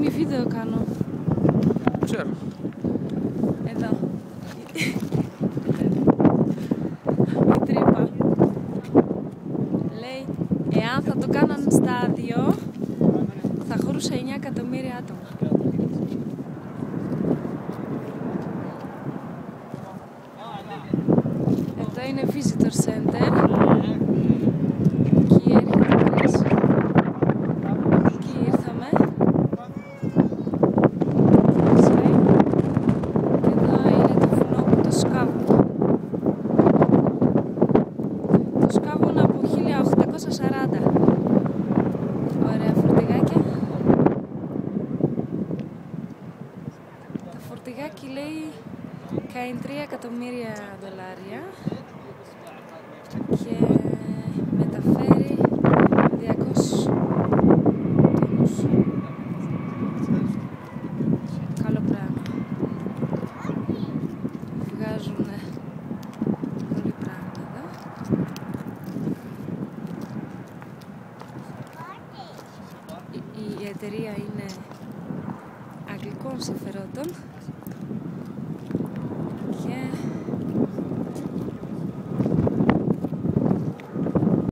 Συγγνώμη, βίντεο κάνω. Ξέρω. Εδώ. Η τρύπα. Λέει, εάν θα το κάναν στάδιο, θα χωρούσε 9 εκατομμύρια άτομα. Εδώ είναι visitor center. Εκεί έρχεται. Εκεί ήρθαμε. Και εδώ είναι το βουνό που το σκάβουν. Το σκάβουν από 1840. Ωραία φορτηγάκια. Το φορτηγάκι λέει κάνει 3 εκατομμύρια δολάρια και μεταφέρει 200 τόνους. Καλό πράγμα. Βγάζουν πολύ πράγμα εδώ. Η εταιρεία είναι αγγλικών συμφερόντων.